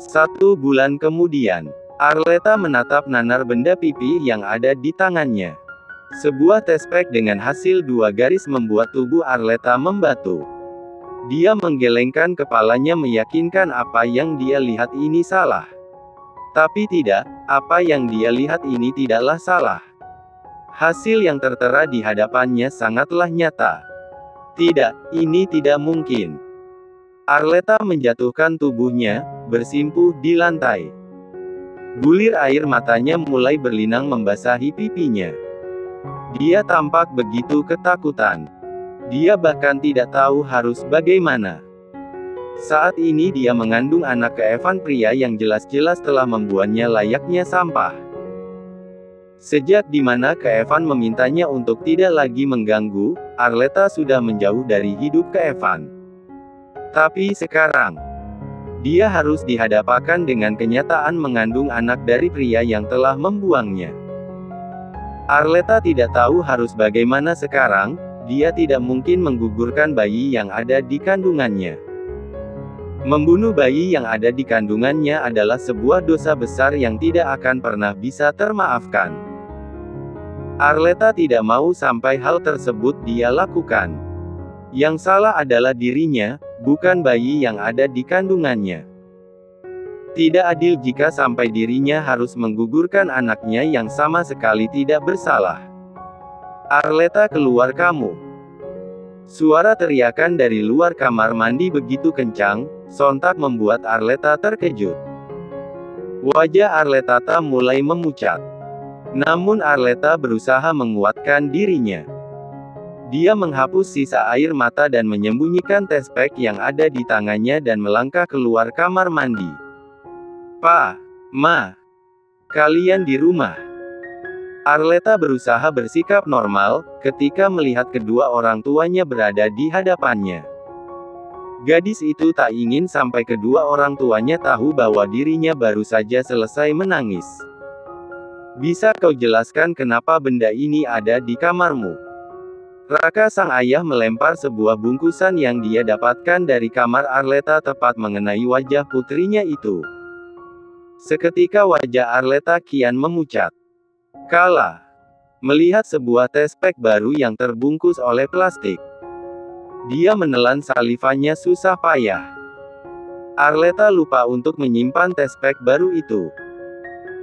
1 bulan kemudian, Arleta menatap nanar benda pipi yang ada di tangannya. Sebuah tespek dengan hasil 2 garis membuat tubuh Arleta membatu. Dia menggelengkan kepalanya meyakinkan apa yang dia lihat ini salah. Tapi tidak, apa yang dia lihat ini tidaklah salah. Hasil yang tertera di hadapannya sangatlah nyata. Tidak, ini tidak mungkin. Arleta menjatuhkan tubuhnya, bersimpuh di lantai. Bulir air matanya mulai berlinang membasahi pipinya. Dia tampak begitu ketakutan. Dia bahkan tidak tahu harus bagaimana. Saat ini dia mengandung anak keevan pria yang jelas-jelas telah membuatnya layaknya sampah. Sejak dimana Keevan memintanya untuk tidak lagi mengganggu, Arleta sudah menjauh dari hidup Keevan. Tapi sekarang, dia harus dihadapkan dengan kenyataan mengandung anak dari pria yang telah membuangnya. Arleta tidak tahu harus bagaimana sekarang, dia tidak mungkin menggugurkan bayi yang ada di kandungannya. Membunuh bayi yang ada di kandungannya adalah sebuah dosa besar yang tidak akan pernah bisa termaafkan. Arleta tidak mau sampai hal tersebut dia lakukan. Yang salah adalah dirinya, bukan bayi yang ada di kandungannya. Tidak adil jika sampai dirinya harus menggugurkan anaknya yang sama sekali tidak bersalah. Arleta, keluar kamu! Suara teriakan dari luar kamar mandi begitu kencang, sontak membuat Arleta terkejut. Wajah Arleta mulai memucat. Namun Arleta berusaha menguatkan dirinya. Dia menghapus sisa air mata dan menyembunyikan tespek yang ada di tangannya dan melangkah keluar kamar mandi. Pa, Ma, kalian di rumah. Arleta berusaha bersikap normal, ketika melihat kedua orang tuanya berada di hadapannya. Gadis itu tak ingin sampai kedua orang tuanya tahu bahwa dirinya baru saja selesai menangis. Bisa kau jelaskan kenapa benda ini ada di kamarmu? Raka sang ayah melempar sebuah bungkusan yang dia dapatkan dari kamar Arleta tepat mengenai wajah putrinya itu. Seketika wajah Arleta kian memucat. Kala melihat sebuah tespek baru yang terbungkus oleh plastik, dia menelan salivanya susah payah. Arleta lupa untuk menyimpan tespek baru itu.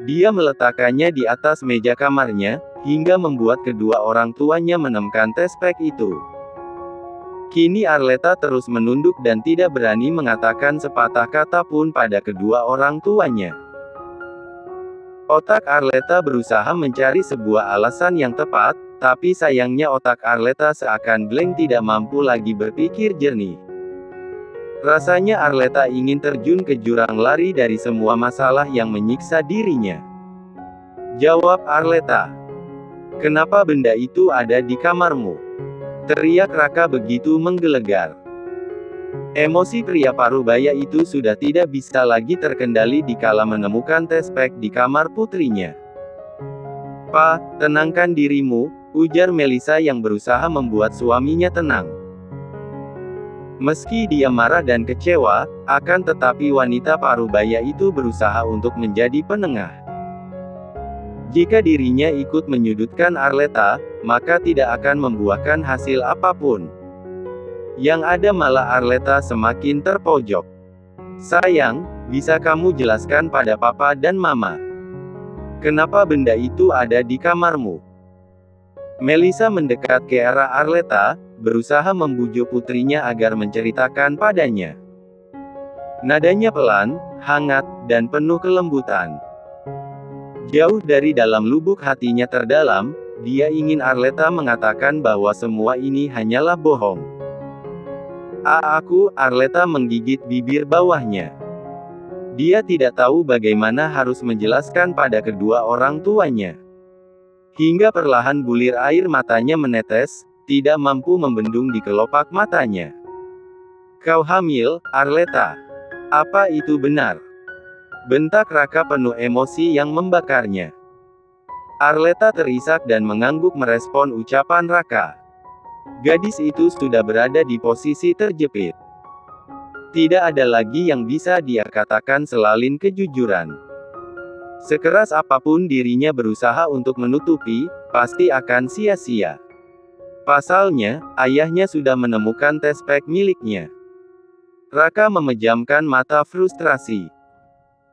Dia meletakkannya di atas meja kamarnya, hingga membuat kedua orang tuanya menemukan tespek itu. Kini Arleta terus menunduk dan tidak berani mengatakan sepatah kata pun pada kedua orang tuanya. Otak Arleta berusaha mencari sebuah alasan yang tepat, tapi sayangnya otak Arleta seakan blank, tidak mampu lagi berpikir jernih. Rasanya Arleta ingin terjun ke jurang lari dari semua masalah yang menyiksa dirinya. Jawab Arleta. Kenapa benda itu ada di kamarmu? Teriak Raka begitu menggelegar. Emosi pria parubaya itu sudah tidak bisa lagi terkendali dikala menemukan tespek di kamar putrinya. Pa, tenangkan dirimu, ujar Melisa yang berusaha membuat suaminya tenang. Meski dia marah dan kecewa, akan tetapi wanita parubaya itu berusaha untuk menjadi penengah. Jika dirinya ikut menyudutkan Arleta, maka tidak akan membuahkan hasil apapun. Yang ada malah Arleta semakin terpojok. Sayang, bisa kamu jelaskan pada papa dan mama? Kenapa benda itu ada di kamarmu? Melisa mendekat ke arah Arleta, berusaha membujuk putrinya agar menceritakan padanya. Nadanya pelan, hangat, dan penuh kelembutan. Jauh dari dalam lubuk hatinya terdalam, dia ingin Arleta mengatakan bahwa semua ini hanyalah bohong. Arleta menggigit bibir bawahnya. Dia tidak tahu bagaimana harus menjelaskan pada kedua orang tuanya. Hingga perlahan bulir air matanya menetes, tidak mampu membendung di kelopak matanya. Kau hamil, Arleta? Apa itu benar? Bentak Raka penuh emosi yang membakarnya. Arleta terisak dan mengangguk merespon ucapan Raka. Gadis itu sudah berada di posisi terjepit. Tidak ada lagi yang bisa dia katakan selain kejujuran. Sekeras apapun dirinya berusaha untuk menutupi, pasti akan sia-sia. Pasalnya, ayahnya sudah menemukan tespek miliknya. Raka memejamkan mata frustrasi.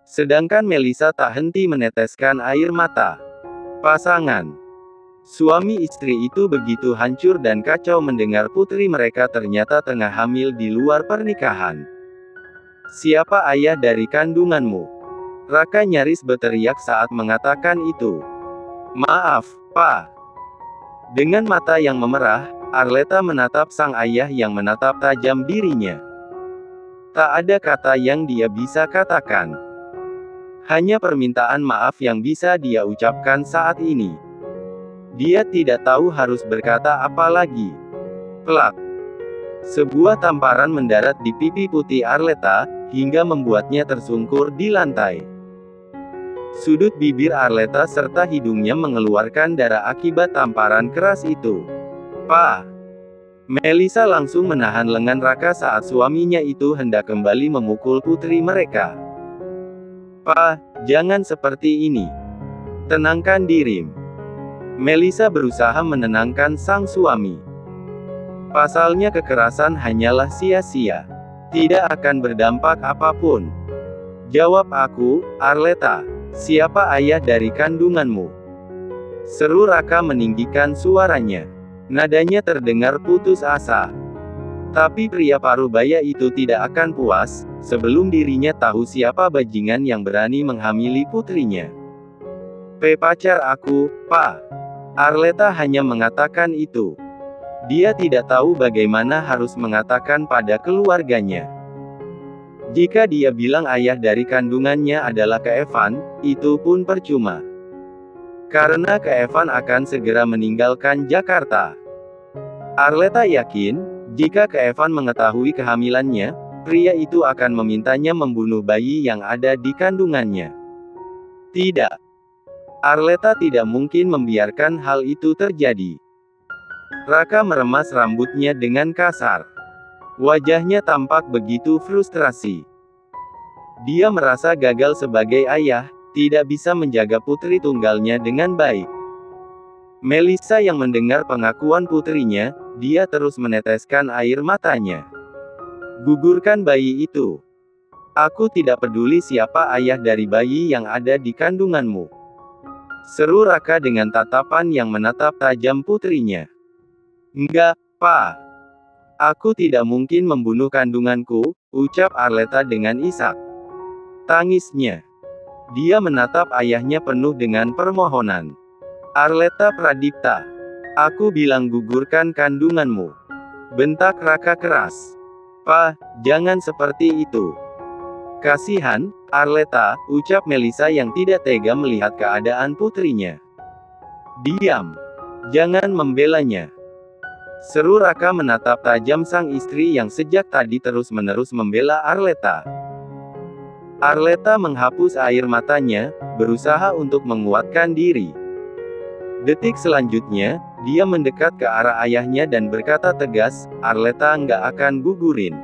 Sedangkan Melisa tak henti meneteskan air mata. Pasangan suami istri itu begitu hancur dan kacau mendengar putri mereka ternyata tengah hamil di luar pernikahan. "Siapa ayah dari kandunganmu?" Raka nyaris berteriak saat mengatakan itu. "Maaf, Pak." Dengan mata yang memerah, Arleta menatap sang ayah yang menatap tajam dirinya. Tak ada kata yang dia bisa katakan. Hanya permintaan maaf yang bisa dia ucapkan saat ini. Dia tidak tahu harus berkata apa lagi. Plak. Sebuah tamparan mendarat di pipi putih Arleta, hingga membuatnya tersungkur di lantai. Sudut bibir Arleta serta hidungnya mengeluarkan darah akibat tamparan keras itu. "Pak!" Melisa langsung menahan lengan Raka saat suaminya itu hendak kembali memukul putri mereka. "Pak, jangan seperti ini. Tenangkan dirimu." Melisa berusaha menenangkan sang suami. Pasalnya kekerasan hanyalah sia-sia. Tidak akan berdampak apapun. "Jawab aku, Arleta. Siapa ayah dari kandunganmu?" Seru Raka meninggikan suaranya. Nadanya terdengar putus asa. Tapi pria parubaya itu tidak akan puas, sebelum dirinya tahu siapa bajingan yang berani menghamili putrinya. Pacar aku, Pak." Arleta hanya mengatakan itu. Dia tidak tahu bagaimana harus mengatakan pada keluarganya. Jika dia bilang ayah dari kandungannya adalah Evan, itu pun percuma. Karena Evan akan segera meninggalkan Jakarta. Arleta yakin, jika Evan mengetahui kehamilannya, pria itu akan memintanya membunuh bayi yang ada di kandungannya. Tidak. Arleta tidak mungkin membiarkan hal itu terjadi. Raka meremas rambutnya dengan kasar. Wajahnya tampak begitu frustrasi. Dia merasa gagal sebagai ayah, tidak bisa menjaga putri tunggalnya dengan baik. Melisa yang mendengar pengakuan putrinya, dia terus meneteskan air matanya. "Gugurkan bayi itu. Aku tidak peduli siapa ayah dari bayi yang ada di kandunganmu." Seru Raka dengan tatapan yang menatap tajam putrinya. "Enggak, Pak. Aku tidak mungkin membunuh kandunganku," ucap Arleta dengan isak tangisnya. Dia menatap ayahnya penuh dengan permohonan. "Arleta Pradipta. Aku bilang gugurkan kandunganmu," bentak Raka keras. "Pak, jangan seperti itu. Kasihan, Arleta," ucap Melisa yang tidak tega melihat keadaan putrinya. "Diam. Jangan membelanya." Seru Raka menatap tajam sang istri yang sejak tadi terus-menerus membela Arleta. Arleta menghapus air matanya, berusaha untuk menguatkan diri. Detik selanjutnya, dia mendekat ke arah ayahnya dan berkata tegas, "Arleta nggak akan gugurin.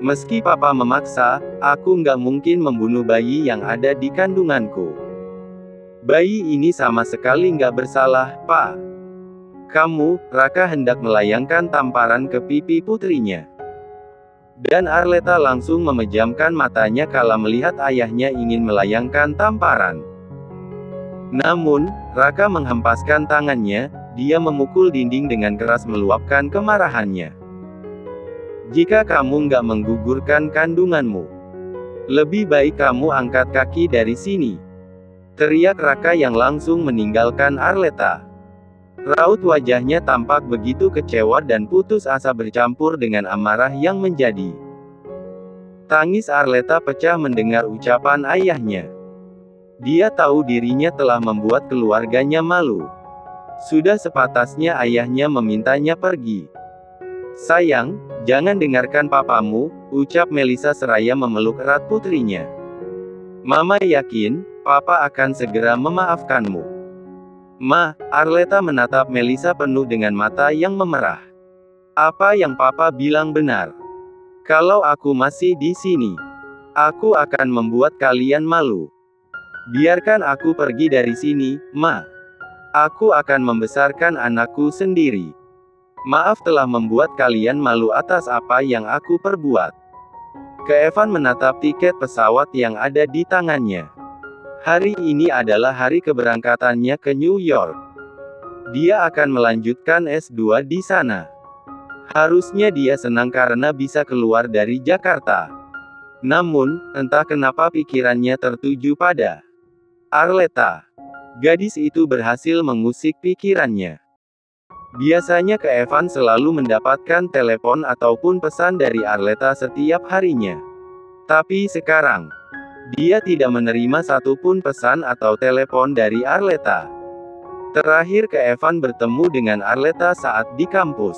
Meski papa memaksa, aku nggak mungkin membunuh bayi yang ada di kandunganku. Bayi ini sama sekali nggak bersalah, Pak." "Kamu," Raka hendak melayangkan tamparan ke pipi putrinya. Dan Arleta langsung memejamkan matanya kala melihat ayahnya ingin melayangkan tamparan. Namun, Raka menghempaskan tangannya, dia memukul dinding dengan keras meluapkan kemarahannya. "Jika kamu nggak menggugurkan kandunganmu, lebih baik kamu angkat kaki dari sini," teriak Raka yang langsung meninggalkan Arleta. Raut wajahnya tampak begitu kecewa dan putus asa bercampur dengan amarah yang menjadi. Tangis Arleta pecah mendengar ucapan ayahnya. Dia tahu dirinya telah membuat keluarganya malu. Sudah sepatasnya ayahnya memintanya pergi. "Sayang, jangan dengarkan papamu," ucap Melisa seraya memeluk erat putrinya. "Mama yakin, papa akan segera memaafkanmu." "Ma," Arleta menatap Melisa penuh dengan mata yang memerah. "Apa yang papa bilang benar. Kalau aku masih di sini, aku akan membuat kalian malu. Biarkan aku pergi dari sini, Ma. Aku akan membesarkan anakku sendiri. Maaf telah membuat kalian malu atas apa yang aku perbuat. Keevan menatap tiket pesawat yang ada di tangannya. Hari ini adalah hari keberangkatannya ke New York. Dia akan melanjutkan S2 di sana. Harusnya dia senang karena bisa keluar dari Jakarta. Namun, entah kenapa pikirannya tertuju pada Arleta. Gadis itu berhasil mengusik pikirannya. Biasanya Keevan selalu mendapatkan telepon ataupun pesan dari Arleta setiap harinya. Tapi sekarang, dia tidak menerima satupun pesan atau telepon dari Arleta. Terakhir Keevan bertemu dengan Arleta saat di kampus.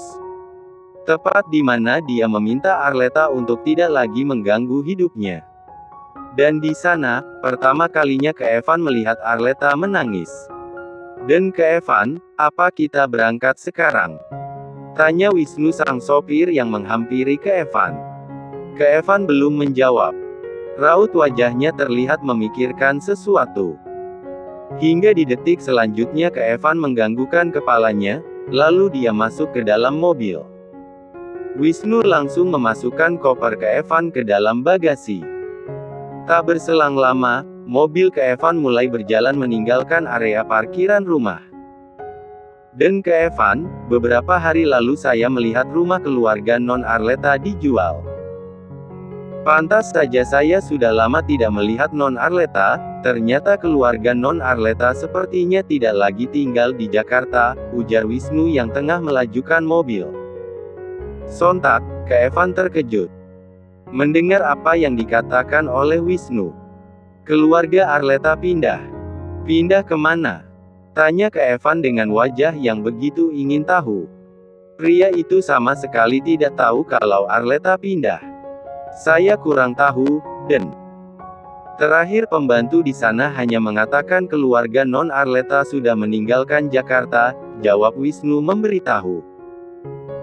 Tepat di mana dia meminta Arleta untuk tidak lagi mengganggu hidupnya. Dan di sana, pertama kalinya Keevan melihat Arleta menangis. Dan Keevan, apa kita berangkat sekarang? Tanya Wisnu sang sopir yang menghampiri Keevan. Keevan belum menjawab. Raut wajahnya terlihat memikirkan sesuatu. Hingga di detik selanjutnya Keevan mengganggukan kepalanya, lalu dia masuk ke dalam mobil. Wisnu langsung memasukkan koper Keevan ke dalam bagasi. Tak berselang lama, mobil Keevan mulai berjalan meninggalkan area parkiran rumah. Dan Keevan, beberapa hari lalu saya melihat rumah keluarga Non Arleta dijual. Pantas saja saya sudah lama tidak melihat Non Arleta, ternyata keluarga Non Arleta sepertinya tidak lagi tinggal di Jakarta, ujar Wisnu yang tengah melajukan mobil. Sontak, Keevan terkejut mendengar apa yang dikatakan oleh Wisnu. Keluarga Arleta pindah. Pindah kemana? Tanya Keevan dengan wajah yang begitu ingin tahu. Pria itu sama sekali tidak tahu kalau Arleta pindah. Saya kurang tahu, dan terakhir pembantu di sana hanya mengatakan keluarga Non Arleta sudah meninggalkan Jakarta, jawab Wisnu memberitahu.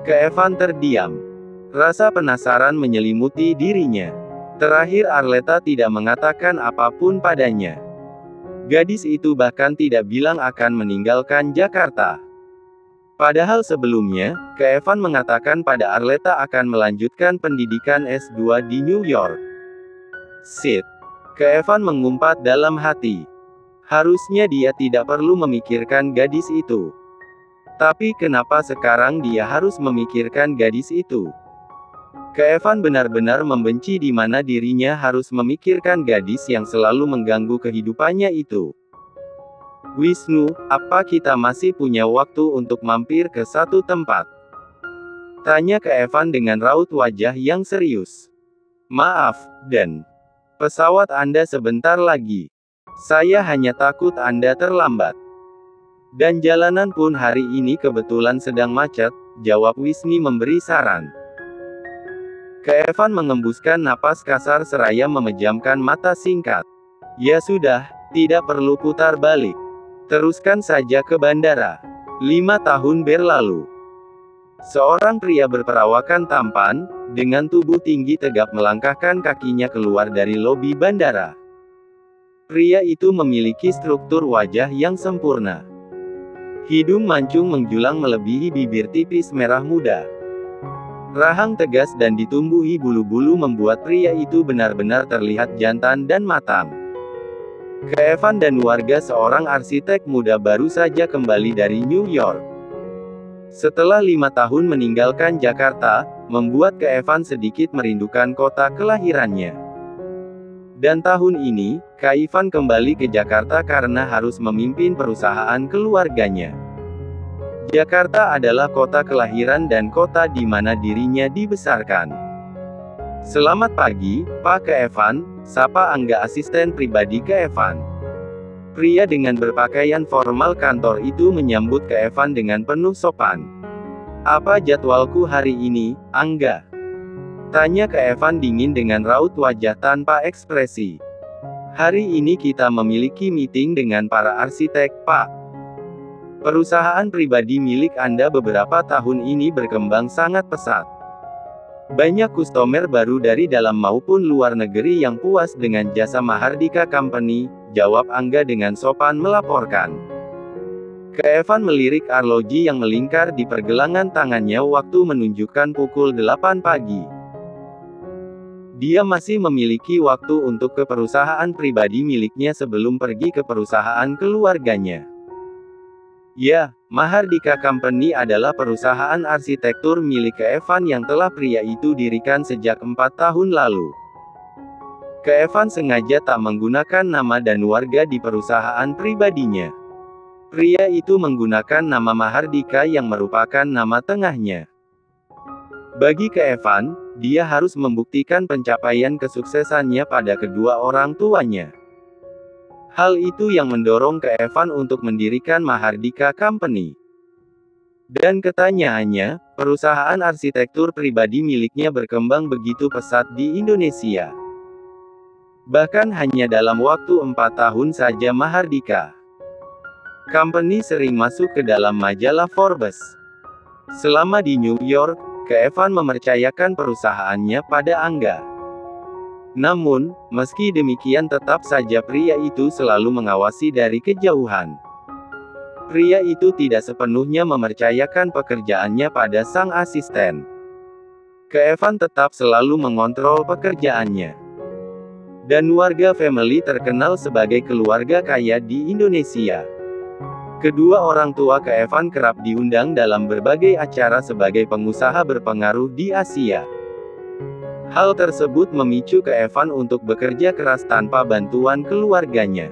Keevan terdiam. Rasa penasaran menyelimuti dirinya. Terakhir Arleta tidak mengatakan apapun padanya. Gadis itu bahkan tidak bilang akan meninggalkan Jakarta. Padahal sebelumnya, Keevan mengatakan pada Arleta akan melanjutkan pendidikan S2 di New York. Shit. Keevan mengumpat dalam hati. Harusnya dia tidak perlu memikirkan gadis itu. Tapi kenapa sekarang dia harus memikirkan gadis itu? Keevan benar-benar membenci di mana dirinya harus memikirkan gadis yang selalu mengganggu kehidupannya itu. Wisnu, apa kita masih punya waktu untuk mampir ke satu tempat? Tanya Keevan dengan raut wajah yang serius. Maaf, Dan. Pesawat Anda sebentar lagi. Saya hanya takut Anda terlambat. Dan jalanan pun hari ini kebetulan sedang macet, jawab Wisnu memberi saran. Keevan mengembuskan napas kasar seraya memejamkan mata singkat. Ya sudah, tidak perlu putar balik. Teruskan saja ke bandara. 5 tahun berlalu. Seorang pria berperawakan tampan, dengan tubuh tinggi tegap melangkahkan kakinya keluar dari lobi bandara. Pria itu memiliki struktur wajah yang sempurna. Hidung mancung menjulang melebihi bibir tipis merah muda. Rahang tegas dan ditumbuhi bulu-bulu membuat pria itu benar-benar terlihat jantan dan matang. Keevan dan warga seorang arsitek muda baru saja kembali dari New York. Setelah 5 tahun meninggalkan Jakarta, membuat Keevan sedikit merindukan kota kelahirannya. Dan tahun ini, Keevan kembali ke Jakarta karena harus memimpin perusahaan keluarganya. Jakarta adalah kota kelahiran dan kota di mana dirinya dibesarkan. Selamat pagi, Pak Keevan, sapa Angga asisten pribadi Keevan. Pria dengan berpakaian formal kantor itu menyambut Keevan dengan penuh sopan. Apa jadwalku hari ini, Angga? Tanya Keevan dingin dengan raut wajah tanpa ekspresi. Hari ini kita memiliki meeting dengan para arsitek, Pak. Perusahaan pribadi milik Anda beberapa tahun ini berkembang sangat pesat. Banyak kustomer baru dari dalam maupun luar negeri yang puas dengan jasa Mahardika Company, jawab Angga dengan sopan melaporkan. Keevan melirik arloji yang melingkar di pergelangan tangannya waktu menunjukkan pukul 8 pagi. Dia masih memiliki waktu untuk ke perusahaan pribadi miliknya sebelum pergi ke perusahaan keluarganya. Ya, Mahardika Company adalah perusahaan arsitektur milik Keevan yang telah pria itu dirikan sejak 4 tahun lalu. Keevan sengaja tak menggunakan nama dan warga di perusahaan pribadinya. Pria itu menggunakan nama Mahardika yang merupakan nama tengahnya. Bagi Keevan, dia harus membuktikan pencapaian kesuksesannya pada kedua orang tuanya. Hal itu yang mendorong Keevan untuk mendirikan Mahardika Company. Dan ketanyaannya, perusahaan arsitektur pribadi miliknya berkembang begitu pesat di Indonesia. Bahkan hanya dalam waktu 4 tahun saja Mahardika Company sering masuk ke dalam majalah Forbes. Selama di New York, Keevan mempercayakan perusahaannya pada Angga. Namun, meski demikian tetap saja pria itu selalu mengawasi dari kejauhan. Pria itu tidak sepenuhnya mempercayakan pekerjaannya pada sang asisten. Keevan tetap selalu mengontrol pekerjaannya. Dan warga family terkenal sebagai keluarga kaya di Indonesia. Kedua orang tua Keevan kerap diundang dalam berbagai acara sebagai pengusaha berpengaruh di Asia. Hal tersebut memicu Keevan untuk bekerja keras tanpa bantuan keluarganya.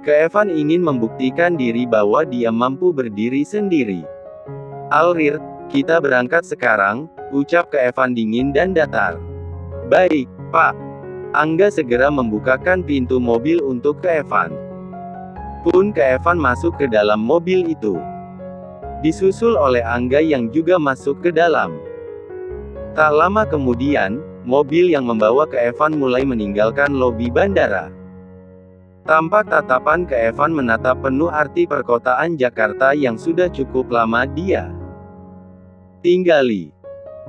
Keevan ingin membuktikan diri bahwa dia mampu berdiri sendiri. "Alrir, kita berangkat sekarang," ucap Keevan dingin dan datar. "Baik, Pak." Angga segera membukakan pintu mobil untuk Keevan. Pun Keevan masuk ke dalam mobil itu. Disusul oleh Angga yang juga masuk ke dalam. Tak lama kemudian, mobil yang membawa Keevan mulai meninggalkan lobi bandara. Tampak tatapan Keevan menatap penuh arti perkotaan Jakarta yang sudah cukup lama dia tinggali.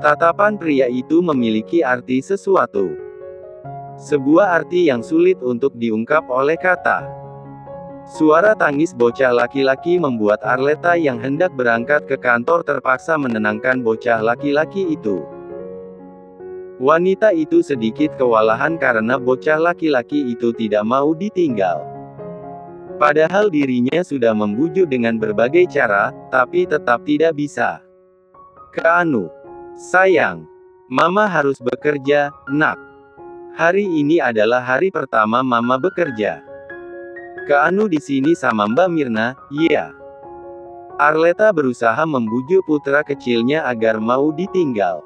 Tatapan pria itu memiliki arti sesuatu. Sebuah arti yang sulit untuk diungkap oleh kata. Suara tangis bocah laki-laki membuat Arleta yang hendak berangkat ke kantor terpaksa menenangkan bocah laki-laki itu. Wanita itu sedikit kewalahan karena bocah laki-laki itu tidak mau ditinggal. Padahal dirinya sudah membujuk dengan berbagai cara, tapi tetap tidak bisa. "Keanu, sayang, Mama harus bekerja, Nak. Hari ini adalah hari pertama Mama bekerja. Keanu di sini sama Mbak Mirna, iya." Arleta berusaha membujuk putra kecilnya agar mau ditinggal.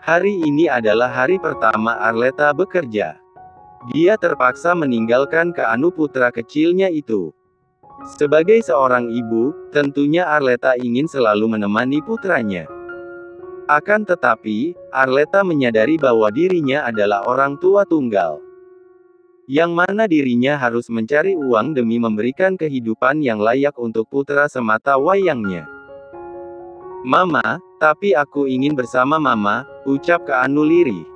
Hari ini adalah hari pertama Arleta bekerja. Dia terpaksa meninggalkan Keanu putra kecilnya itu. Sebagai seorang ibu, tentunya Arleta ingin selalu menemani putranya. Akan tetapi, Arleta menyadari bahwa dirinya adalah orang tua tunggal. Yang mana dirinya harus mencari uang demi memberikan kehidupan yang layak untuk putra semata wayangnya. "Mama, tapi aku ingin bersama Mama," ucap Keanu lirih.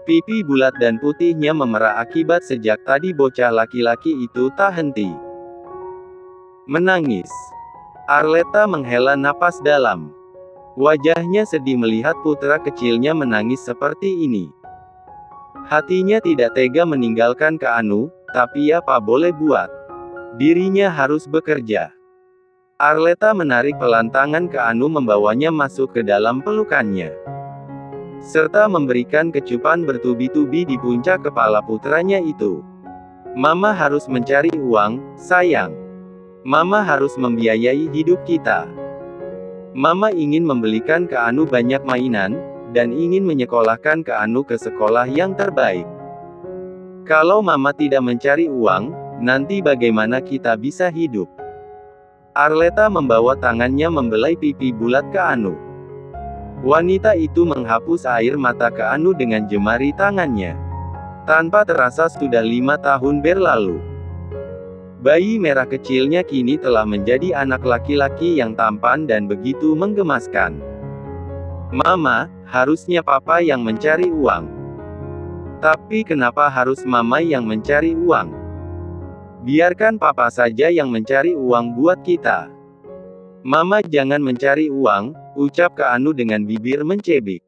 Pipi bulat dan putihnya memerah akibat sejak tadi bocah laki-laki itu tak henti menangis. Arleta menghela napas dalam. Wajahnya sedih melihat putra kecilnya menangis seperti ini. Hatinya tidak tega meninggalkan Keanu, tapi apa boleh buat. Dirinya harus bekerja. Arleta menarik pelan tangan Keanu membawanya masuk ke dalam pelukannya. Serta memberikan kecupan bertubi-tubi di puncak kepala putranya itu. "Mama harus mencari uang, sayang. Mama harus membiayai hidup kita. Mama ingin membelikan Keanu banyak mainan, dan ingin menyekolahkan Keanu ke sekolah yang terbaik. Kalau Mama tidak mencari uang, nanti bagaimana kita bisa hidup?" Arleta membawa tangannya membelai pipi bulat Keanu. Wanita itu menghapus air mata Keanu dengan jemari tangannya. Tanpa terasa sudah 5 tahun berlalu. Bayi merah kecilnya kini telah menjadi anak laki-laki yang tampan dan begitu menggemaskan. "Mama, Harusnya papa yang mencari uang. Tapi kenapa harus mama yang mencari uang? Biarkan papa saja yang mencari uang buat kita. Mama jangan mencari uang, ucap Kak Anu dengan bibir mencebik.